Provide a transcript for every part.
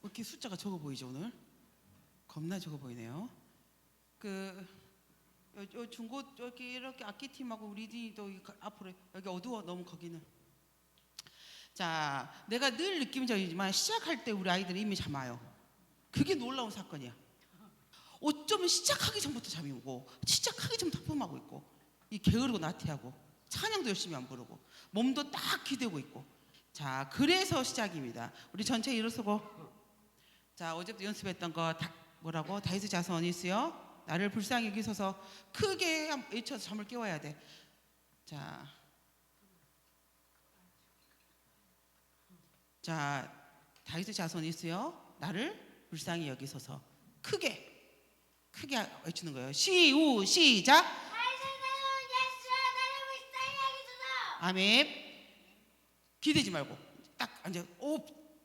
이렇게 숫자가 적어 보이죠 오늘? 겁나 적어 보이네요. 요 중고 여기 이렇게 악기 팀하고 우리 팀도 앞으로 여기 어두워 너무 거기는. 자, 내가 늘 느낌적이지만 시작할 때 우리 아이들이 이미 잠 와요. 그게 놀라운 사건이야. 어쩌면 시작하기 전부터 잠이 오고 시작하기 전부터 하품하고 있고 이 게으르고 나태하고 찬양도 열심히 안 부르고 몸도 딱 기대고 있고. 자, 그래서 시작입니다. 우리 전체 일어서고. 자, 어제부터 연습했던 거 뭐라고? 다윗의 자손 있어요. 나를 불쌍히 여기소서. 크게 외쳐서 잠을 깨워야 돼. 자, 다윗의 자손 있어요. 나를 불쌍히 여기소서. 크게 외치는 거예요. 시우 시작. 아멘. 기대지 말고 딱 앉아.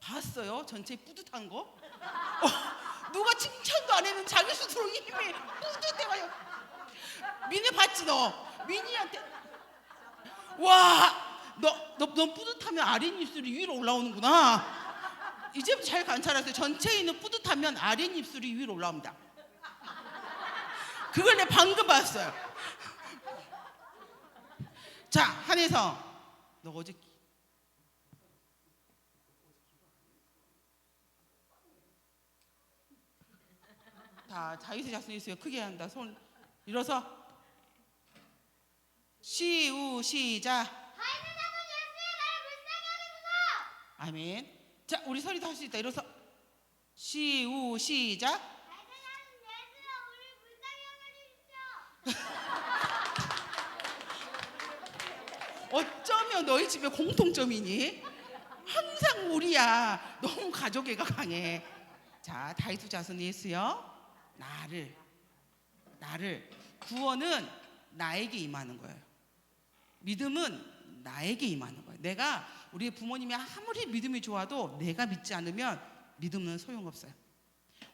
봤어요? 전체 뿌듯한 거? 누가 칭찬도 안 했는 자기 스스로 이미 뿌듯해가요. 민희 봤지 너? 민희한테 와, 너 뿌듯하면 아랫입술이 위로 올라오는구나. 이제부터 잘 관찰하세요. 전체에 있는 뿌듯하면 아랫입술이 위로 올라옵니다. 그걸 내가 방금 봤어요. 자, 한혜성, 너 어제 자, 다윗의 자손 있어요. 크게 한다. 손 일어서. 시우 시작. 아멘. 자, 우리 서리도 할 수 있다. 일어서. 시우 시작. 어쩌면 너희 집에 공통점이니? 항상 우리야. 너무 가족애가 강해. 자, 다윗의 자손 예수요. 나를 구원은 나에게 임하는 거예요. 믿음은 나에게 임하는 거예요. 내가 우리 부모님이 아무리 믿음이 좋아도 내가 믿지 않으면 믿음은 소용없어요.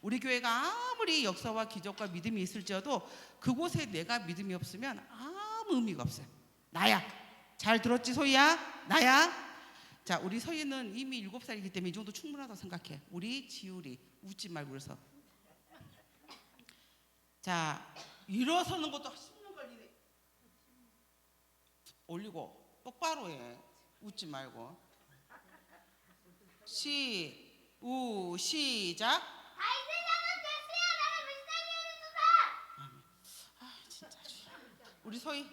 우리 교회가 아무리 역사와 기적과 믿음이 있을지어도 그곳에 내가 믿음이 없으면 아무 의미가 없어요. 나야. 잘 들었지 소희야? 나야. 자, 우리 서희는 이미 7살이기 때문에 이 정도 충분하다고 생각해. 우리 지율이 웃지 말고 그래서. 자, 일어서는 것도 10년 걸리네. 올리고 똑바로 해. 웃지 말고. 시작. 진짜 우리 서희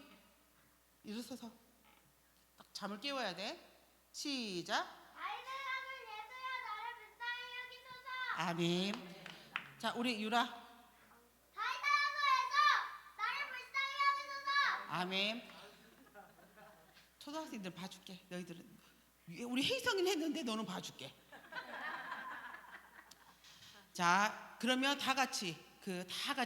일어서서 딱 잠을 깨워야 돼. 시작. 아멘. 자, 우리 유라. 아멘. 초등학생들 봐줄게. 너희들은 우리 혜성이는 했는데 너는 봐줄게. 자, 그러면 다 같이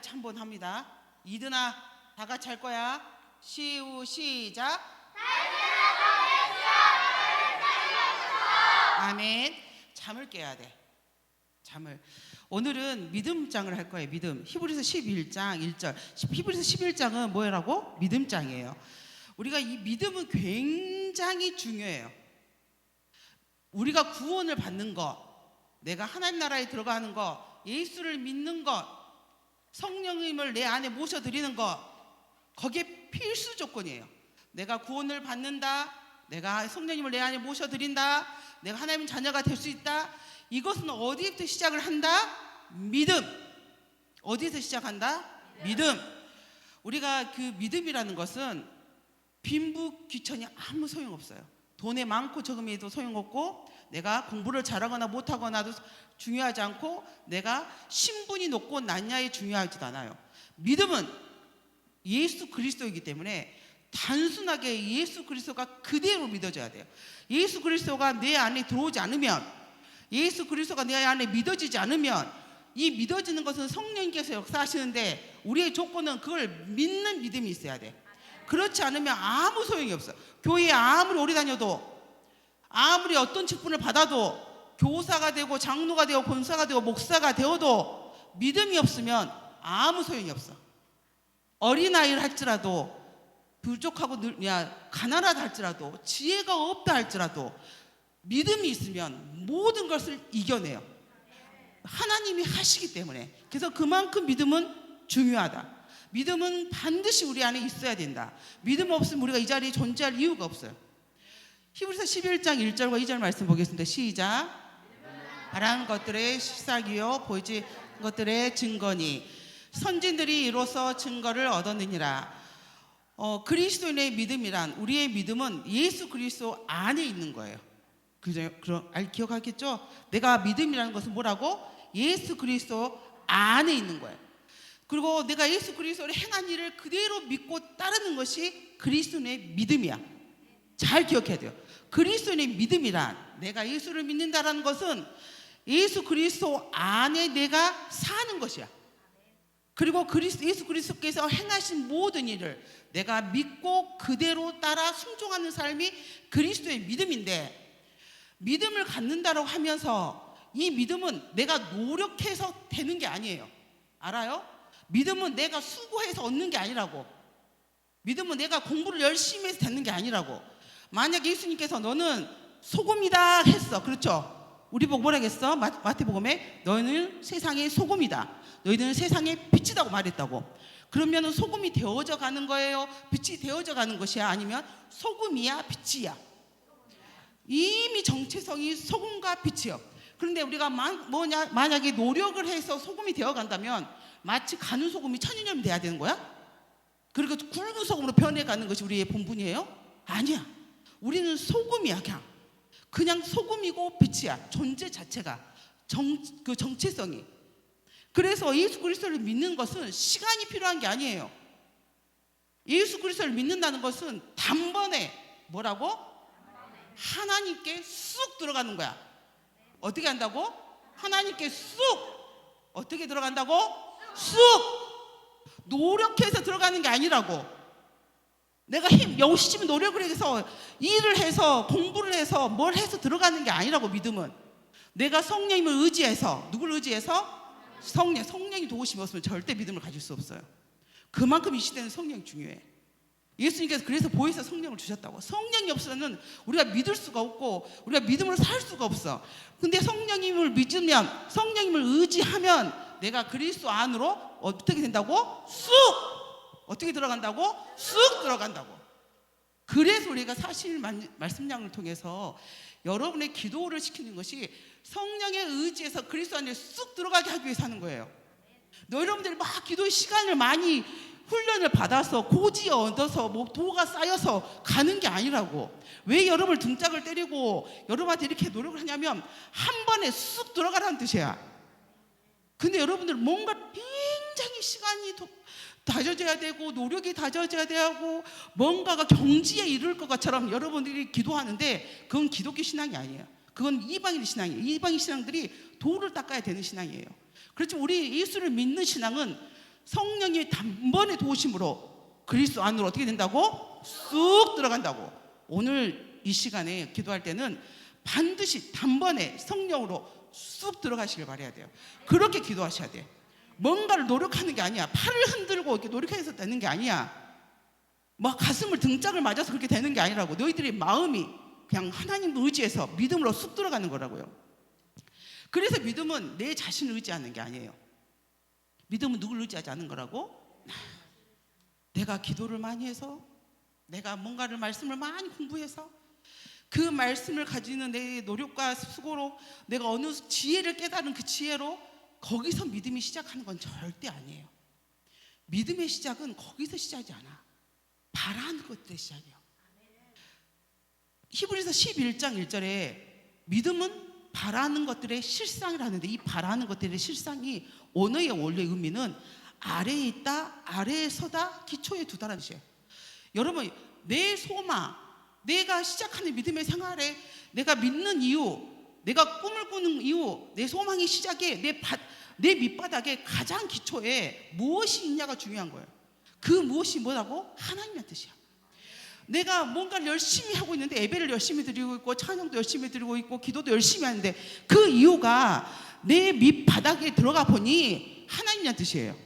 한번 합니다. 이든아, 다 같이 할 거야. 시우 시작. 아멘. 잠을 깨야 돼. 잠을. 오늘은 믿음장을 할 거예요. 믿음. 히브리서 11장 1절. 히브리서 11장은 뭐라고? 믿음장이에요. 우리가 이 믿음은 굉장히 중요해요. 우리가 구원을 받는 것, 내가 하나님 나라에 들어가는 것, 예수를 믿는 것, 성령님을 내 안에 모셔드리는 것, 거기에 필수 조건이에요. 내가 구원을 받는다, 내가 성령님을 내 안에 모셔드린다, 내가 하나님 자녀가 될 수 있다. 이것은 어디부터 시작을 한다? 믿음. 어디서 시작한다? 믿음. 우리가 그 믿음이라는 것은 빈부 귀천이 아무 소용없어요. 돈에 많고 적음에도 소용없고, 내가 공부를 잘하거나 못하거나도 중요하지 않고, 내가 신분이 높고 낮냐에 중요하지도 않아요. 믿음은 예수 그리스도이기 때문에 단순하게 예수 그리스도가 그대로 믿어져야 돼요. 예수 그리스도가 내 안에 들어오지 않으면, 예수 그리스도가 내 안에 믿어지지 않으면, 이 믿어지는 것은 성령님께서 역사하시는데 우리의 조건은 그걸 믿는 믿음이 있어야 돼. 그렇지 않으면 아무 소용이 없어. 교회에 아무리 오래 다녀도, 아무리 어떤 직분을 받아도, 교사가 되고 장로가 되고 권사가 되고 목사가 되어도 믿음이 없으면 아무 소용이 없어. 어린아이를 할지라도, 부족하고 가난하다 할지라도, 지혜가 없다 할지라도 믿음이 있으면 모든 것을 이겨내요. 하나님이 하시기 때문에. 그래서 그만큼 믿음은 중요하다. 믿음은 반드시 우리 안에 있어야 된다. 믿음 없으면 우리가 이 자리에 존재할 이유가 없어요. 히브리서 11장 1절과 2절 말씀 보겠습니다. 시작. 바라는 것들의 실상이요 보이지 것들의 증거니 선진들이 이로써 증거를 얻었느니라. 그리스도인의 믿음이란, 우리의 믿음은 예수 그리스도 안에 있는 거예요. 기억하겠죠? 내가 믿음이라는 것은 뭐라고? 예수 그리스도 안에 있는 거예요. 그리고 내가 예수 그리스도를 행한 일을 그대로 믿고 따르는 것이 그리스도인의 믿음이야. 잘 기억해야 돼요. 그리스도인의 믿음이란, 내가 예수를 믿는다라는 것은 예수 그리스도 안에 내가 사는 것이야. 그리고 예수 그리스도께서 행하신 모든 일을 내가 믿고 그대로 따라 순종하는 삶이 그리스도의 믿음인데, 믿음을 갖는다고 하면서 이 믿음은 내가 노력해서 되는 게 아니에요. 알아요? 믿음은 내가 수고해서 얻는 게 아니라고. 믿음은 내가 공부를 열심히 해서 되는 게 아니라고. 만약 예수님께서 너는 소금이다 했어. 그렇죠? 우리 보고 뭐라 했어? 마태복음에 너희는 세상의 소금이다, 너희들은 세상의 빛이라고 말했다고. 그러면 소금이 되어져 가는 거예요? 빛이 되어져 가는 것이야? 아니면 소금이야 빛이야? 이미 정체성이 소금과 빛이요. 그런데 우리가 만약에 노력을 해서 소금이 되어 간다면 마치 가는 소금이 천일염이 돼야 되는 거야? 그리고 굵은 소금으로 변해가는 것이 우리의 본분이에요? 아니야. 우리는 소금이야. 그냥 소금이고 빛이야. 존재 자체가, 그 정체성이. 그래서 예수 그리스도를 믿는 것은 시간이 필요한 게 아니에요. 예수 그리스도를 믿는다는 것은 단번에 뭐라고? 하나님께 쑥 들어가는 거야. 어떻게 한다고? 하나님께 쑥. 어떻게 들어간다고? 쑥. 노력해서 들어가는 게 아니라고. 내가 열심히 노력을 해서 일을 해서 공부를 해서 뭘 해서 들어가는 게 아니라고. 믿음은 내가 성령님을 의지해서, 누구를 의지해서? 성령이 도우심이 없으면 절대 믿음을 가질 수 없어요. 그만큼 이 시대는 성령이 중요해. 예수님께서 그래서 보혜사 성령을 주셨다고. 성령이 없으면 우리가 믿을 수가 없고 우리가 믿음으로 살 수가 없어. 근데 성령님을 믿으면, 성령님을 의지하면 내가 그리스도 안으로 어떻게 된다고? 쑥! 어떻게 들어간다고? 쑥 들어간다고. 그래서 우리가 사실 말씀량을 통해서 여러분의 기도를 시키는 것이 성령의 의지에서 그리스도 안에 쑥 들어가게 하기 위해서 하는 거예요. 여러분들이 막 기도의 시간을 많이 훈련을 받아서 고지 얻어서 도가 쌓여서 가는 게 아니라고. 왜 여러분을 등짝을 때리고 여러분한테 이렇게 노력을 하냐면 한 번에 쑥 들어가라는 뜻이야. 근데 여러분들 뭔가 굉장히 시간이 다져져야 되고 노력이 다져져야 되고 뭔가가 경지에 이를 것 것처럼 여러분들이 기도하는데 그건 기독교 신앙이 아니에요. 그건 이방인 신앙이에요. 이방인 신앙들이 도를 닦아야 되는 신앙이에요. 그렇지만 우리 예수를 믿는 신앙은 성령이 단번에 도우심으로 그리스도 안으로 어떻게 된다고? 쑥 들어간다고. 오늘 이 시간에 기도할 때는 반드시 단번에 성령으로 쑥 들어가시길 바라야 돼요. 그렇게 기도하셔야 돼요. 뭔가를 노력하는 게 아니야. 팔을 흔들고 이렇게 노력해서 되는 게 아니야. 막 가슴을 등짝을 맞아서 그렇게 되는 게 아니라고. 너희들의 마음이 그냥 하나님을 의지해서 믿음으로 쑥 들어가는 거라고요. 그래서 믿음은 내 자신을 의지하는 게 아니에요. 믿음은 누구를 의지하지 않는 거라고? 내가 기도를 많이 해서, 내가 뭔가를 말씀을 많이 공부해서 그 말씀을 가지는 내 노력과 수고로 내가 어느 지혜를 깨달은 그 지혜로 거기서 믿음이 시작하는 건 절대 아니에요. 믿음의 시작은 거기서 시작하지 않아. 바라는 것들의 시작이에요. 히브리서 11장 1절에 믿음은 바라는 것들의 실상이라는데, 이 바라는 것들의 실상이 언어의 원래 의미는 아래에 있다, 아래에 서다, 기초에 두다라는 뜻이에요. 여러분, 내 소망, 내가 시작하는 믿음의 생활에 내가 믿는 이유, 내가 꿈을 꾸는 이유, 내 소망의 시작에 내 밑바닥에 가장 기초에 무엇이 있냐가 중요한 거예요. 그 무엇이 뭐라고? 하나님의 뜻이야. 내가 뭔가를 열심히 하고 있는데, 예배를 열심히 드리고 있고 찬양도 열심히 드리고 있고 기도도 열심히 하는데 그 이유가 내 밑바닥에 들어가 보니 하나님의 뜻이에요.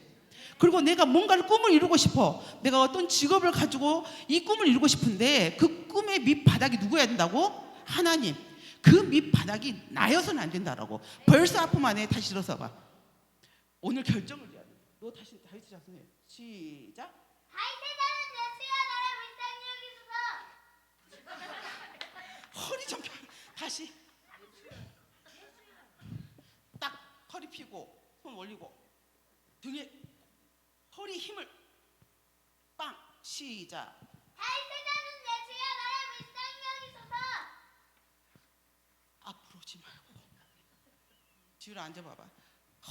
그리고 내가 뭔가를 꿈을 이루고 싶어, 내가 어떤 직업을 가지고 이 꿈을 이루고 싶은데 그 꿈의 밑바닥이 누구여야 된다고? 하나님. 그 밑바닥이 나여서는 안 된다라고. 벌써 아픔 안에 다시 일어서 봐. 오늘 결정을 해야 돼. 너 다시 자손해. 시작. 허리 좀 다시 딱 허리 펴고 손 올리고 등에 허리 힘을 빵. 시작. 앞으로 오지 말고 뒤로 앉아봐봐.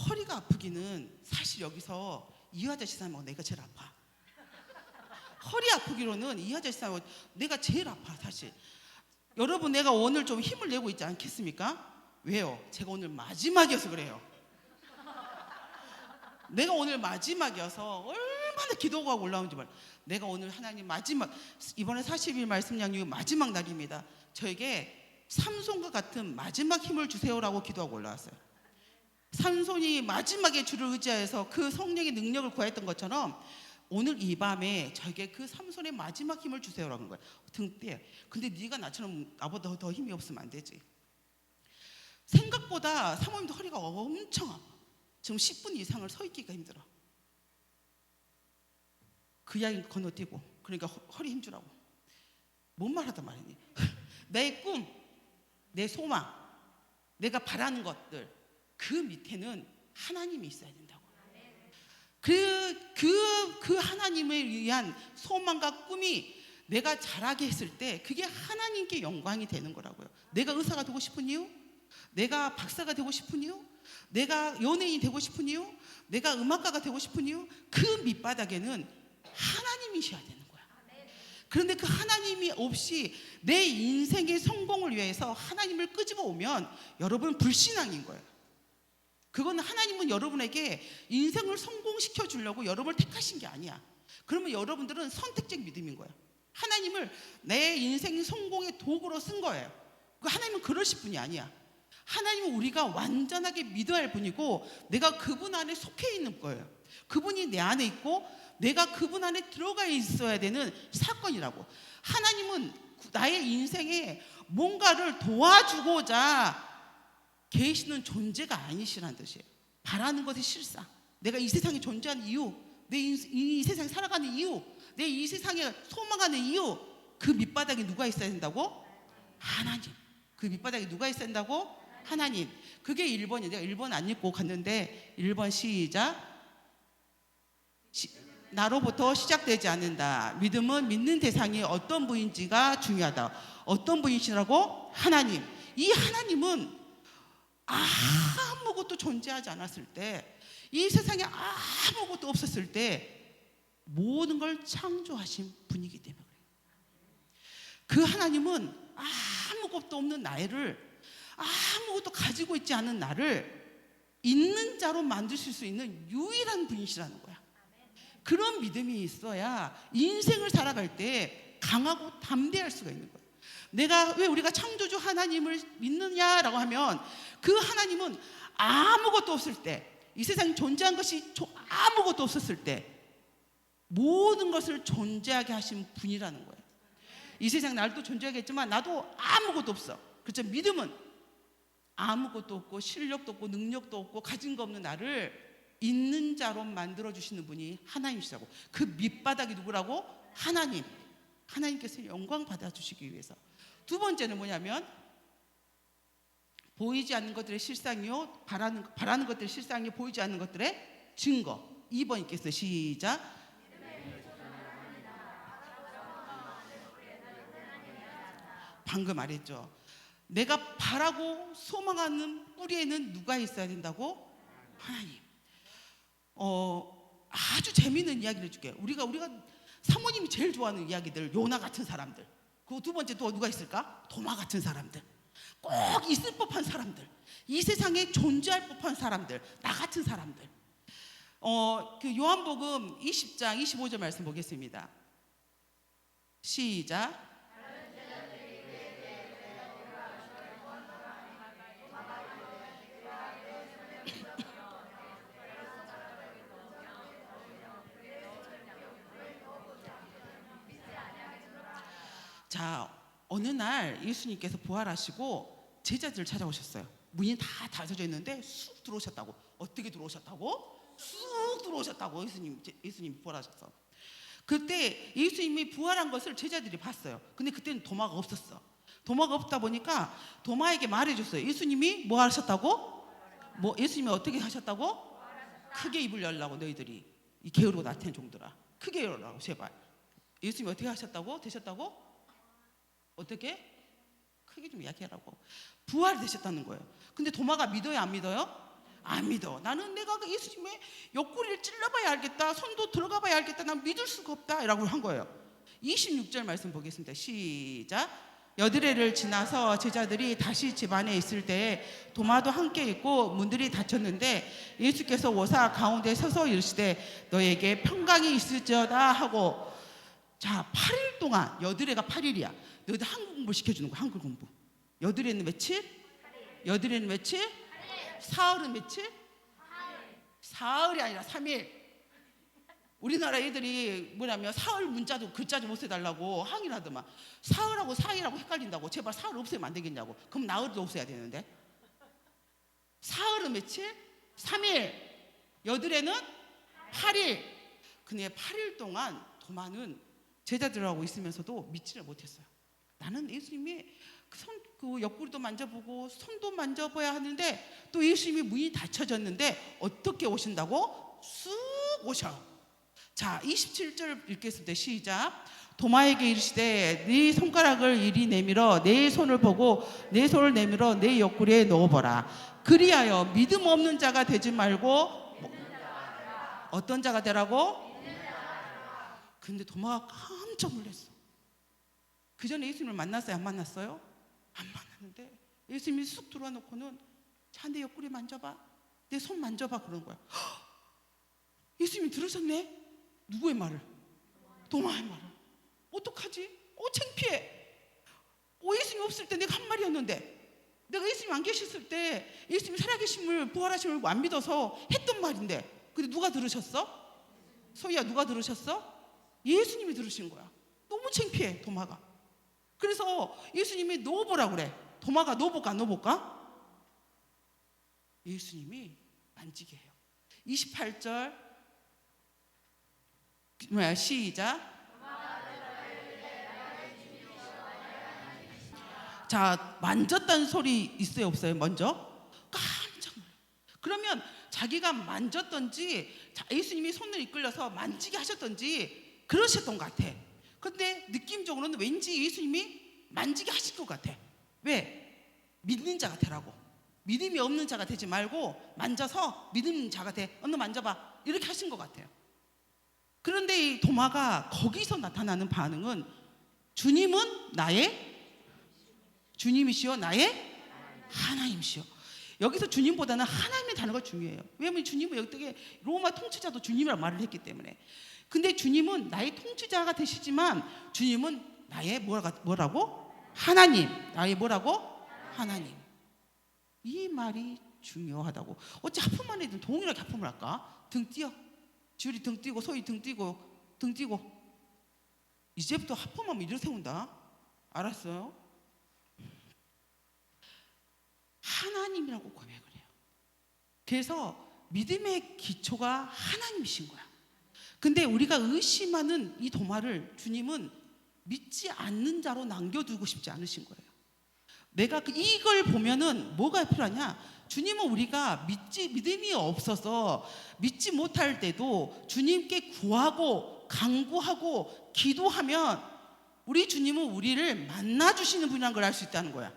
허리가 아프기는 사실 여기서 이화자 시사하면 내가 제일 아파. 허리 아프기로는 이화자 시사하면 내가 제일 아파 사실. 여러분, 내가 오늘 좀 힘을 내고 있지 않겠습니까? 왜요? 제가 오늘 마지막이어서 그래요. 내가 오늘 마지막이어서 얼마나 기도하고 올라온지 몰라. 내가 오늘 하나님 마지막, 이번에 40일 말씀 양육 마지막 날입니다. 저에게 삼손과 같은 마지막 힘을 주세요라고 기도하고 올라왔어요. 삼손이 마지막에 주를 의지하여서 그 성령의 능력을 구했던 것처럼 오늘 이 밤에 저에게 그 삼손의 마지막 힘을 주세요라고 한 거예요. 등대. 근데 네가 나처럼 나보다 더 힘이 없으면 안 되지. 생각보다 사모님도 허리가 엄청 아파. 지금 10분 이상을 서 있기가 힘들어. 그 이야기 건너뛰고, 그러니까 허리 힘주라고. 뭔 말하다 말이니. 내 꿈, 내 소망, 내가 바라는 것들, 그 밑에는 하나님이 있어야 된다고. 그 하나님에 의한 소망과 꿈이 내가 자라게 했을 때 그게 하나님께 영광이 되는 거라고요. 내가 의사가 되고 싶은 이유, 내가 박사가 되고 싶은 이유, 내가 연예인이 되고 싶은 이유, 내가 음악가가 되고 싶은 이유, 그 밑바닥에는 하나님이셔야 되는 거야. 그런데 그 하나님이 없이 내 인생의 성공을 위해서 하나님을 끄집어 오면 여러분 불신앙인 거예요. 그건 하나님은 여러분에게 인생을 성공시켜 주려고 여러분을 택하신 게 아니야. 그러면 여러분들은 선택적 믿음인 거예요. 하나님을 내 인생 성공의 도구로 쓴 거예요. 하나님은 그러실 분이 아니야. 하나님은 우리가 완전하게 믿어야 할 분이고, 내가 그분 안에 속해 있는 거예요. 그분이 내 안에 있고 내가 그분 안에 들어가 있어야 되는 사건이라고. 하나님은 나의 인생에 뭔가를 도와주고자 계시는 존재가 아니시라는 뜻이에요. 바라는 것의 실상, 내가 이 세상에 존재하는 이유, 내 이 세상에 살아가는 이유, 내 이 세상에 소망하는 이유, 그 밑바닥에 누가 있어야 된다고? 하나님. 그 밑바닥에 누가 있어야 된다고? 하나님. 그게 1번이에요. 내가 1번 안 읽고 갔는데 1번 시작. 나로부터 시작되지 않는다. 믿음은 믿는 대상이 어떤 분인지가 중요하다. 어떤 분이시라고? 하나님. 이 하나님은 아무것도 존재하지 않았을 때, 이 세상에 아무것도 없었을 때 모든 걸 창조하신 분이기 때문에 그 하나님은 아무것도 없는 나를, 아무것도 가지고 있지 않은 나를 있는 자로 만드실 수 있는 유일한 분이시라는 거야. 그런 믿음이 있어야 인생을 살아갈 때 강하고 담대할 수가 있는 거야. 내가 왜 우리가 창조주 하나님을 믿느냐라고 하면, 그 하나님은 아무것도 없을 때, 이 세상에 존재한 것이 아무것도 없었을 때 모든 것을 존재하게 하신 분이라는 거예요. 이 세상 나도 존재하겠지만 나도 아무것도 없어. 그렇죠? 믿음은 아무것도 없고 실력도 없고 능력도 없고 가진 거 없는 나를 있는 자로 만들어주시는 분이 하나님이시라고. 그 밑바닥이 누구라고? 하나님. 하나님께서 영광 받아주시기 위해서. 두 번째는 뭐냐면, 보이지 않는 것들의 실상이요, 바라는 것들의 실상이요, 보이지 않는 것들의 증거. 2번 읽겠어요. 시작. 방금 말했죠. 내가 바라고 소망하는 뿌리에는 누가 있어야 된다고? 하나님. 아주 재미있는 이야기를 해줄게요. 우리가 사모님이 제일 좋아하는 이야기들, 요나 같은 사람들. 그리고 두 번째 또 누가 있을까? 도마 같은 사람들. 꼭 있을 법한 사람들, 이 세상에 존재할 법한 사람들, 나 같은 사람들. 그 요한복음 20장 25절 말씀 보겠습니다. 시작. 자, 어느 날 예수님께서 부활하시고 제자들 찾아오셨어요. 문이 다 닫혀져 있는데 쑥 들어오셨다고. 어떻게 들어오셨다고? 쑥 들어오셨다고. 예수님이 부활하셨어. 그때 예수님이 부활한 것을 제자들이 봤어요. 근데 그때는 도마가 없었어. 도마가 없다 보니까 도마에게 말해줬어요. 예수님이 뭐 하셨다고? 예수님이 어떻게 하셨다고? 크게 입을 열라고. 너희들이 이 게으르고 나태한 종들아, 크게 열라고 제발. 예수님이 어떻게 하셨다고? 되셨다고? 어떻게? 크게 좀 이야기하라고. 부활되셨다는 거예요. 근데 도마가 믿어요, 안 믿어요? 안 믿어. 나는 내가 그 예수님의 옆구리를 찔러봐야 알겠다, 손도 들어가봐야 알겠다, 난 믿을 수가 없다 라고 한 거예요. 26절 말씀 보겠습니다. 시작. 여드레를 지나서 제자들이 다시 집 안에 있을 때 도마도 함께 있고 문들이 닫혔는데 예수께서 오사 가운데 서서 이르시되 너에게 평강이 있을지어다 하고. 자, 8일 동안, 여드레가 8일이야. 너희들 한국 공부 시켜주는 거야. 한글 공부. 여드레는 며칠? 여드레는 며칠? 사흘은 며칠? 사흘이 아니라 3일. 우리나라 애들이 뭐냐면 사흘 문자도 글자 좀 없애달라고 항의를 하더만. 사흘하고 사일하고 헷갈린다고. 제발 사흘 없애면 안 되겠냐고. 그럼 나흘도 없애야 되는데. 사흘은 며칠? 3일. 여드레는 8일. 근데 8일 동안 도마는 제자들하고 있으면서도 믿지를 못했어요. 나는 예수님이 그 옆구리도 만져보고 손도 만져봐야 하는데 또 예수님이 문이 닫혀졌는데 어떻게 오신다고? 쑥 오셔. 자, 27절 읽겠습니다. 시작. 도마에게 이르시되 네 손가락을 이리 내밀어 내 손을 보고 내 손을 내밀어 내 옆구리에 넣어보라. 그리하여 믿음 없는 자가 되지 말고 어떤 자가 되라고? 근데 도마가 깜짝 놀랐어. 그 전에 예수님을 만났어요? 안 만났어요? 안 만났는데 예수님이 쑥 들어와 놓고는 자, 내 옆구리 만져봐, 내 손 만져봐 그런 거야. 예수님이 들으셨네? 누구의 말을? 도마의 말을. 어떡하지? 창피해. 예수님 없을 때 내가 한 말이었는데, 내가 예수님 안 계셨을 때 예수님이 살아계심을 부활하심을 안 믿어서 했던 말인데, 근데 누가 들으셨어? 소희야, 누가 들으셨어? 예수님이 들으신 거야. 너무 창피해 도마가. 그래서 예수님이 넣어보라 그래. 도마가 넣어볼까 안 넣어볼까? 예수님이 만지게 해요. 28절 시작. 자, 만졌다는 소리 있어요 없어요? 먼저 깜짝 놀라요. 그러면 자기가 만졌던지 예수님이 손을 이끌려서 만지게 하셨던지 그러셨던 것 같아. 근데 느낌적으로는 왠지 예수님이 만지게 하실 것 같아. 왜? 믿는 자가 되라고. 믿음이 없는 자가 되지 말고 만져서 믿는 자가 돼. 너 만져봐 이렇게 하신 것 같아요. 그런데 이 도마가 거기서 나타나는 반응은 주님은 나의 주님이시여 나의 하나님이시여. 여기서 주님보다는 하나님의 단어가 중요해요. 왜냐하면 주님은 여기 로마 통치자도 주님이라고 말을 했기 때문에. 근데 주님은 나의 통치자가 되시지만 주님은 나의 뭐라고? 하나님. 나의 뭐라고? 하나님. 이 말이 중요하다고. 어찌 하품만 해도 동일하게 하품을 할까? 등 띄어. 지율이 등 띄고 소희 등 띄고 이제부터 하품하면 이를 세운다. 알았어요? 하나님이라고 고백을 해요. 그래서 믿음의 기초가 하나님이신 거야. 근데 우리가 의심하는 이 도마를 주님은 믿지 않는 자로 남겨두고 싶지 않으신 거예요. 내가 이걸 보면은 뭐가 필요하냐? 주님은 우리가 믿음이 없어서 믿지 못할 때도 주님께 구하고 간구하고 기도하면 우리 주님은 우리를 만나주시는 분이라는 걸 알 수 있다는 거야.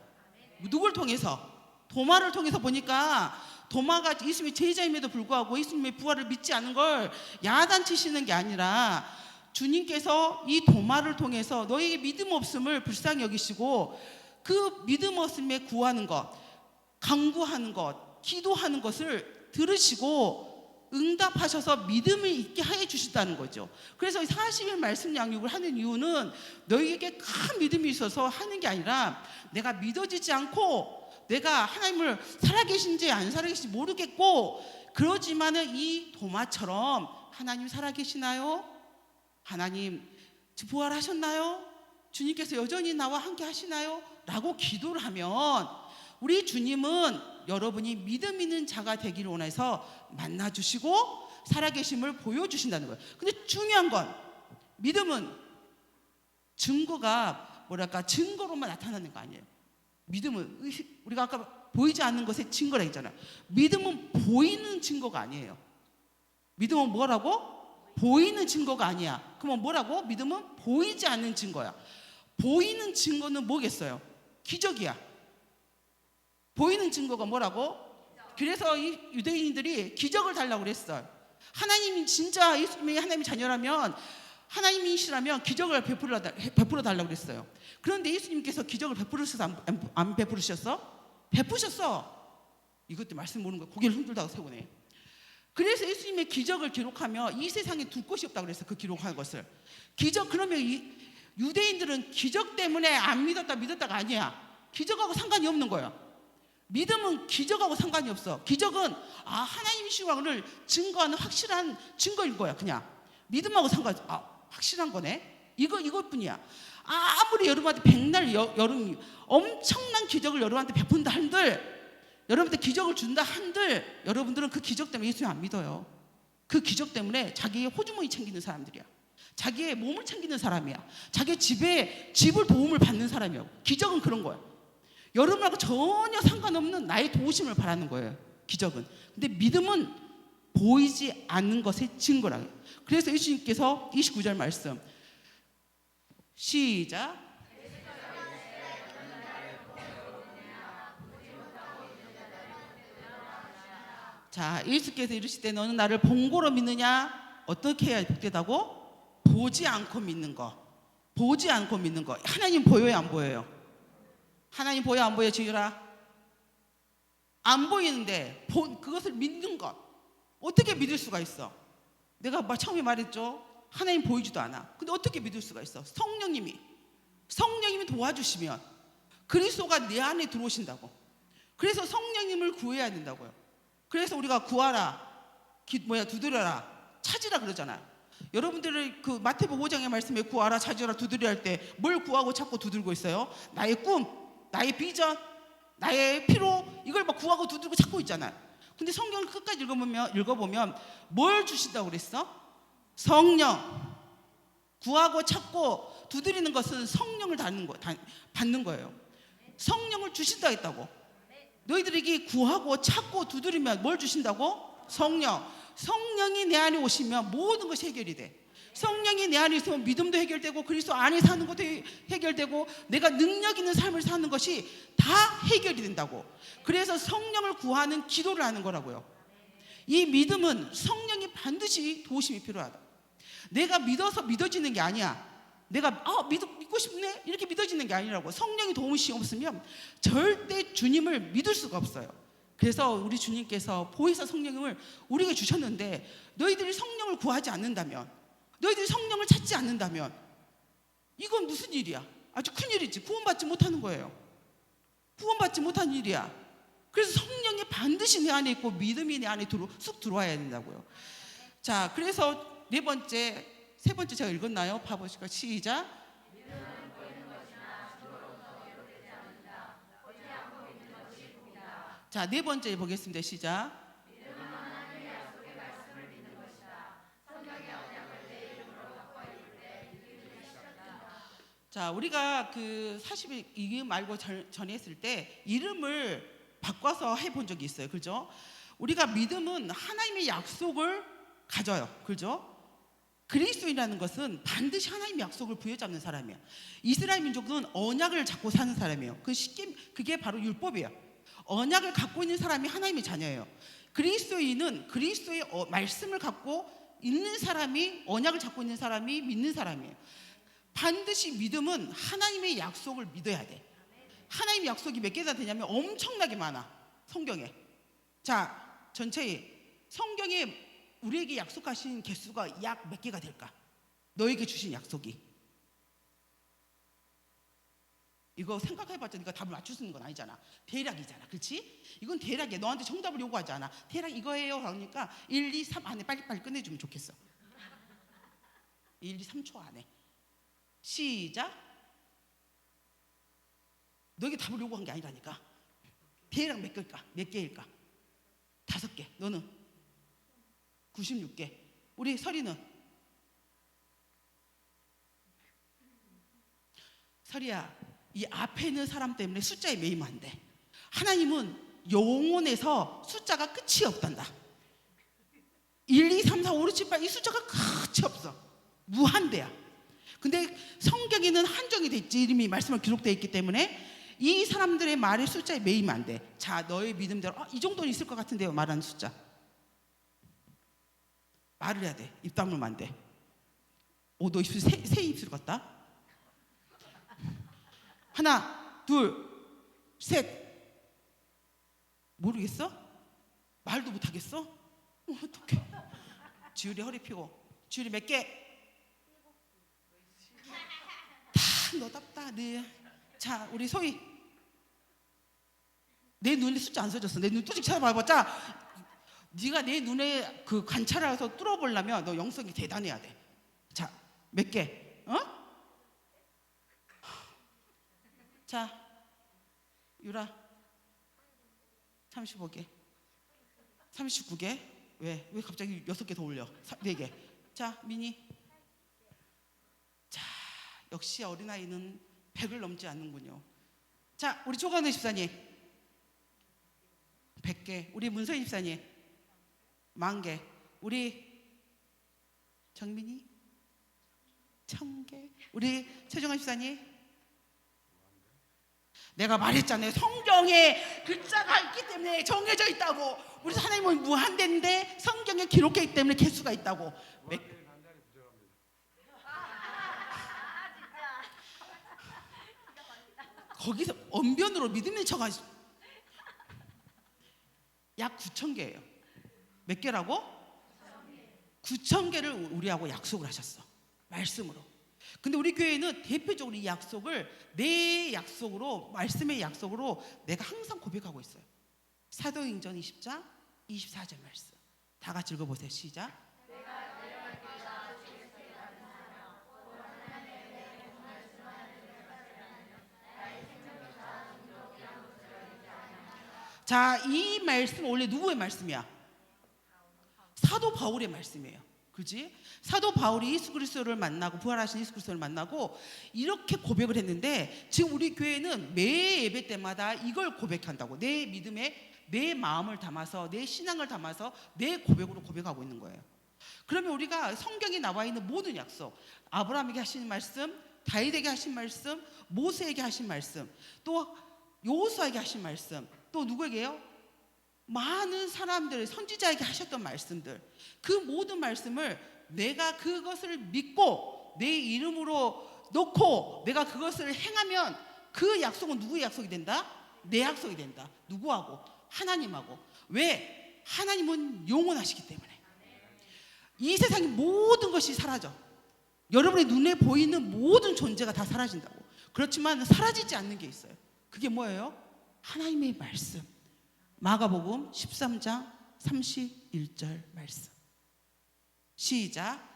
누굴 통해서? 도마를 통해서 보니까 도마가 예수님의 제자임에도 불구하고 예수님의 부활을 믿지 않은 걸 야단치시는 게 아니라 주님께서 이 도마를 통해서 너희의 믿음 없음을 불쌍히 여기시고 그 믿음 없음에 구하는 것, 간구하는 것, 기도하는 것을 들으시고 응답하셔서 믿음을 있게 해 주신다는 거죠. 그래서 40일 말씀 양육을 하는 이유는 너희에게 큰 믿음이 있어서 하는 게 아니라 내가 믿어지지 않고 내가 하나님을 살아계신지 안 살아계신지 모르겠고 그러지만은 이 도마처럼 하나님 살아계시나요? 하나님 부활하셨나요? 주님께서 여전히 나와 함께 하시나요? 라고 기도를 하면 우리 주님은 여러분이 믿음 있는 자가 되기를 원해서 만나주시고 살아계심을 보여주신다는 거예요. 근데 중요한 건 믿음은 증거가 뭐랄까 증거로만 나타나는 거 아니에요. 믿음은 우리가 아까 보이지 않는 것의 증거라 했잖아요. 믿음은 보이는 증거가 아니에요. 믿음은 뭐라고? 보이는 증거가 아니야. 그러면 뭐라고? 믿음은 보이지 않는 증거야. 보이는 증거는 뭐겠어요? 기적이야. 보이는 증거가 뭐라고? 그래서 이 유대인들이 기적을 달라고 그랬어요. 하나님이 진짜 예수님이 하나님의 자녀라면 하나님이시라면 기적을 베풀어 달라고 그랬어요. 그런데 예수님께서 기적을 베푸르셔서 안 베푸르셨어? 베푸셨어. 이것도 말씀 모르는 거야. 고개를 흔들다가 세우네. 그래서 예수님의 기적을 기록하며 이 세상에 둘 곳이 없다고 그랬어요. 그 기록한 것을. 기적, 그러면 유대인들은 기적 때문에 안 믿었다가 아니야. 기적하고 상관이 없는 거야. 믿음은 기적하고 상관이 없어. 기적은 하나님이시라를 증거하는 확실한 증거인 거야. 그냥 믿음하고 확실한 거네. 이것뿐이야. 아무리 여러분한테 백날 여름 엄청난 기적을 여러분한테 베푼다 한들, 여러분한테 기적을 준다 한들, 여러분들은 그 기적 때문에 예수님 안 믿어요. 그 기적 때문에 자기의 호주머니 챙기는 사람들이야. 자기의 몸을 챙기는 사람이야. 자기의 집을 도움을 받는 사람이야. 기적은 그런 거야. 여러분하고 전혀 상관없는 나의 도우심을 바라는 거예요. 기적은. 근데 믿음은 보이지 않는 것의 증거라고. 그래서 예수님께서 29절 말씀 시작. 자, 예수께서 이르시되 너는 나를 본고로 믿느냐? 어떻게 해야 복되다고? 보지 않고 믿는 거. 보지 않고 믿는 거. 하나님 보여요, 안 보여요? 하나님 보여, 안 보여, 지유라? 안 보이는데 그것을 믿는 것. 어떻게 믿을 수가 있어? 내가 처음에 말했죠. 하나님 보이지도 않아. 근데 어떻게 믿을 수가 있어? 성령님이 도와주시면 그리스도가 내 안에 들어오신다고. 그래서 성령님을 구해야 된다고요. 그래서 우리가 구하라, 두드려라, 찾으라 그러잖아요. 여러분들을 그 마태복음 5장의 말씀에 구하라, 찾으라, 두드려 할 때 뭘 구하고 찾고 두들고 있어요? 나의 꿈, 나의 비전, 나의 피로, 이걸 막 구하고 두들고 찾고 있잖아요. 근데 성경을 끝까지 읽어보면 뭘 주신다고 그랬어? 성령. 구하고 찾고 두드리는 것은 성령을 받는 거예요. 성령을 주신다 했다고. 너희들에게 구하고 찾고 두드리면 뭘 주신다고? 성령. 성령이 내 안에 오시면 모든 것이 해결이 돼. 성령이 내 안에 있으면 믿음도 해결되고 그리스도 안에 사는 것도 해결되고 내가 능력 있는 삶을 사는 것이 다 해결이 된다고. 그래서 성령을 구하는 기도를 하는 거라고요. 이 믿음은 성령이 반드시 도우심이 필요하다. 내가 믿어서 믿어지는 게 아니야. 내가 믿고 싶네 이렇게 믿어지는 게 아니라고. 성령이 도움이 없으면 절대 주님을 믿을 수가 없어요. 그래서 우리 주님께서 보혜사 성령을 우리에게 주셨는데 너희들이 성령을 구하지 않는다면, 너희들이 성령을 찾지 않는다면 이건 무슨 일이야? 아주 큰 일이지. 구원받지 못하는 거예요. 구원받지 못한 일이야. 그래서 성령이 반드시 내 안에 있고 믿음이 내 안에 쑥 들어와야 된다고요. 자, 그래서 세 번째 제가 읽었나요? 봐보실까요? 시작. 자, 네 번째 보겠습니다. 시작. 자, 우리가 그 40일 이름 말고 전에 했을 때 이름을 바꿔서 해본 적이 있어요. 그죠? 우리가 믿음은 하나님의 약속을 가져요. 그죠? 그리스도인이라는 것은 반드시 하나님의 약속을 부여잡는 사람이에요. 이스라엘 민족은 언약을 잡고 사는 사람이에요. 그게 바로 율법이에요. 언약을 갖고 있는 사람이 하나님의 자녀예요. 그리스도인은 그리스도의 말씀을 갖고 있는 사람이, 언약을 잡고 있는 사람이 믿는 사람이에요. 반드시 믿음은 하나님의 약속을 믿어야 돼. 하나님의 약속이 몇 개나 되냐면 엄청나게 많아. 성경에. 자, 전체에 성경에 우리에게 약속하신 개수가 약 몇 개가 될까? 너에게 주신 약속이. 이거 생각해봤자 네가 답을 맞출 수 있는 건 아니잖아. 대략이잖아. 그렇지? 이건 대략이야. 너한테 정답을 요구하지 않아. 대략 이거예요. 그러니까 1, 2, 3 안에 빨리빨리 끝내주면 좋겠어. 1, 2, 3초 안에. 시작. 너에게 답을 요구한 게 아니라니까. 대략 몇 개일까? 몇 개일까? 5개. 너는? 96개. 우리 설이는? 설이야, 이 앞에 있는 사람 때문에 숫자에 매이면 안 돼. 하나님은 영혼에서 숫자가 끝이 없단다. 1, 2, 3, 4, 5, 6, 7, 8 이 숫자가 끝이 없어. 무한대야. 근데 성경에는 한정이 됐지. 이름이 말씀을 기록되어 있기 때문에 이 사람들의 말의 숫자에 매이면 안 돼. 자, 너의 믿음대로 이 정도는 있을 것 같은데요. 말하는 숫자. 말을 해야 돼. 입 다물면 안 돼. 너 입술 새 입술 같다. 하나, 둘, 셋. 모르겠어? 말도 못하겠어? 어떡해. 지율이 허리 펴고. 지율이 몇 개? 다 너답다. 네. 자, 우리 소희. 내 눈에 숫자 안 써졌어. 내 눈 뚜직 쳐다봐봤자 네가 내 눈에 그 관찰을 해서 뚫어보려면 너 영성이 대단해야 돼. 자, 몇 개? 자, 유라 35개 39개. 왜 갑자기 6개 더 올려? 4개. 자, 미니. 자, 역시 어린아이는 100을 넘지 않는군요. 자, 우리 조관우 집사님 100개. 우리 문서희 집사님 10,000개. 우리 정민이 1,000개. 우리 최정환 집사님. 내가 말했잖아요. 성경에 글자가 있기 때문에 정해져 있다고. 우리 하나님은 무한대인데 성경에 기록되어 있기 때문에 개수가 있다고. 거기서 언변으로 믿음의 척 하시. 약 9,000개예요. 몇 개라고? 9,000개를 우리하고 약속을 하셨어. 말씀으로. 근데 우리 교회는 대표적으로 이 약속을 내 약속으로, 말씀의 약속으로 내가 항상 고백하고 있어요. 사도행전 20장 24절 말씀. 다 같이 읽어보세요. 시작. 자, 이 말씀 원래 누구의 말씀이야? 사도 바울의 말씀이에요. 그렇지? 사도 바울이 예수 그리스도를 만나고 부활하신 예수 그리스도를 만나고 이렇게 고백을 했는데 지금 우리 교회는 매 예배 때마다 이걸 고백한다고. 내 믿음에 내 마음을 담아서 내 신앙을 담아서 내 고백으로 고백하고 있는 거예요. 그러면 우리가 성경에 나와 있는 모든 약속, 아브라함에게 하신 말씀, 다윗에게 하신 말씀, 모세에게 하신 말씀, 또 여호수아에게 하신 말씀, 또 누구에게요? 많은 사람들, 선지자에게 하셨던 말씀들, 그 모든 말씀을 내가 그것을 믿고 내 이름으로 놓고 내가 그것을 행하면 그 약속은 누구의 약속이 된다? 내 약속이 된다. 누구하고? 하나님하고. 왜? 하나님은 영원하시기 때문에. 이 세상의 모든 것이 사라져. 여러분의 눈에 보이는 모든 존재가 다 사라진다고. 그렇지만 사라지지 않는 게 있어요. 그게 뭐예요? 하나님의 말씀. 마가복음 13장 31절 말씀. 시작.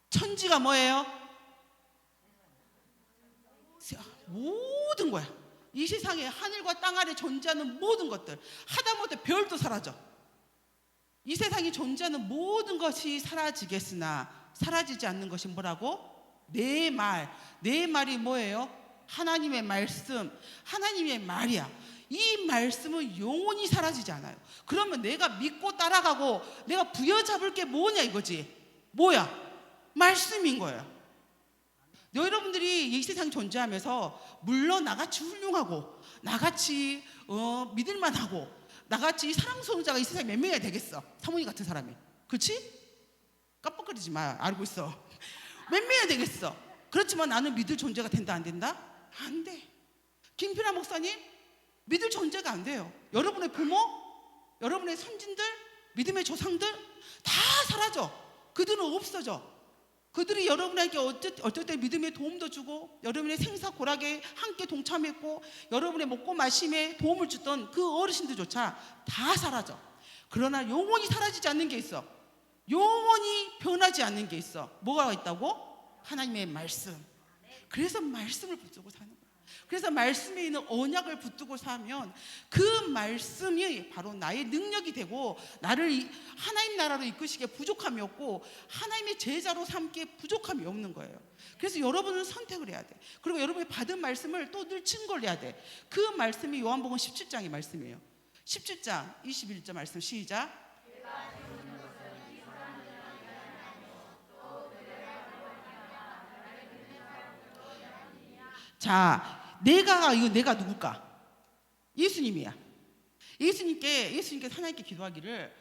천지가 뭐예요? 모든 거야. 이 세상에 하늘과 땅 아래 존재하는 모든 것들, 하다못해 별도 사라져. 이 세상에 존재하는 모든 것이 사라지겠으나 사라지지 않는 것이 뭐라고? 내 말. 내 말이 뭐예요? 하나님의 말씀. 하나님의 말이야. 이 말씀은 영원히 사라지지 않아요. 그러면 내가 믿고 따라가고 내가 부여잡을 게 뭐냐 이거지. 뭐야? 말씀인 거예요. 여러분들이 이 세상 존재하면서 물론 나같이 훌륭하고 나같이 믿을만하고 나같이 사랑스러운 자가 이 세상에 몇 명이나 되겠어. 사모님 같은 사람이. 그렇지? 깜빡거리지 마. 알고 있어. 몇 명이나 되겠어. 그렇지만 나는 믿을 존재가 된다 안 된다? 안 돼. 김필아 목사님 믿을 존재가 안 돼요. 여러분의 부모, 여러분의 선진들, 믿음의 조상들 다 사라져. 그들은 없어져. 그들이 여러분에게 어쩔 때 믿음의 도움도 주고 여러분의 생사고락에 함께 동참했고 여러분의 먹고 마심에 도움을 주던 그 어르신들조차 다 사라져. 그러나 영원히 사라지지 않는 게 있어. 영원히 변하지 않는 게 있어. 뭐가 있다고? 하나님의 말씀. 그래서 말씀을 붙들고 사는 거야. 그래서 말씀에 있는 언약을 붙들고 살면 그 말씀이 바로 나의 능력이 되고 나를 하나님 나라로 이끄시기에 부족함이 없고 하나님의 제자로 삼기에 부족함이 없는 거예요. 그래서 여러분은 선택을 해야 돼. 그리고 여러분이 받은 말씀을 또 늘 증거해야 돼. 그 말씀이 요한복음 17장의 말씀이에요. 17장 21절 말씀 시작. 자, 내가 누굴까? 예수님이야. 예수님께 하나님께 기도하기를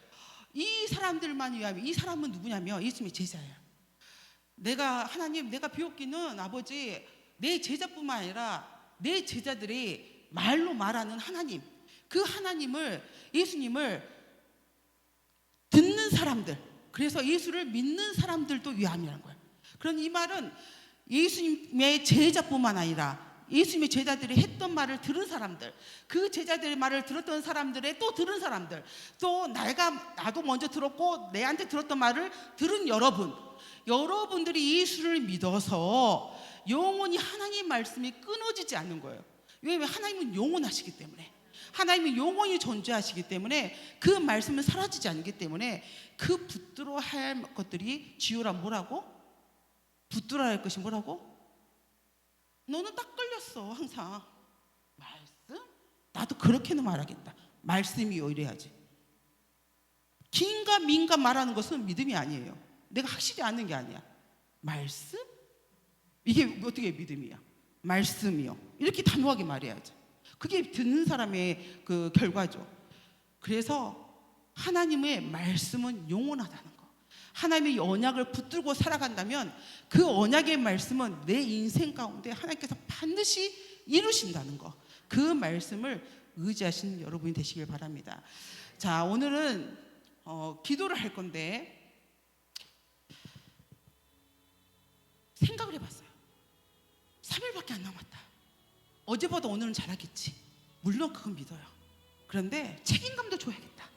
이 사람들만 위하여, 이 사람은 누구냐면 예수님의 제자예요. 하나님, 내가 비웃기는 아버지, 내 제자뿐만 아니라 내 제자들이 말로 말하는 하나님, 그 하나님을, 예수님을 듣는 사람들, 그래서 예수를 믿는 사람들도 위함이라는 거예요. 그런 이 말은 예수님의 제자뿐만 아니라 예수님의 제자들이 했던 말을 들은 사람들, 그 제자들의 말을 들었던 사람들의 또 들은 사람들, 또 나도 먼저 들었고 내한테 들었던 말을 들은 여러분들이 예수를 믿어서 영원히 하나님 말씀이 끊어지지 않는 거예요. 왜냐하면 하나님은 영원하시기 때문에, 하나님은 영원히 존재하시기 때문에 그 말씀은 사라지지 않기 때문에 그 붙들어 할 것들이 지우라 뭐라고? 붙들어야 할 것이 뭐라고? 너는 딱 걸렸어 항상. 말씀? 나도 그렇게는 말하겠다. 말씀이요 이래야지. 긴가 민가 말하는 것은 믿음이 아니에요. 내가 확실히 아는 게 아니야. 말씀? 이게 어떻게 믿음이야? 말씀이요. 이렇게 단호하게 말해야지. 그게 듣는 사람의 그 결과죠. 그래서 하나님의 말씀은 영원하다는 거. 하나님의 언약을 붙들고 살아간다면 그 언약의 말씀은 내 인생 가운데 하나님께서 반드시 이루신다는 거. 그 말씀을 의지하시는 여러분이 되시길 바랍니다. 자, 오늘은 기도를 할 건데 생각을 해봤어요. 3일밖에 안 남았다. 어제보다 오늘은 잘하겠지. 물론 그건 믿어요. 그런데 책임감도 줘야겠다.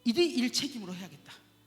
1일 1책임으로 해야겠다.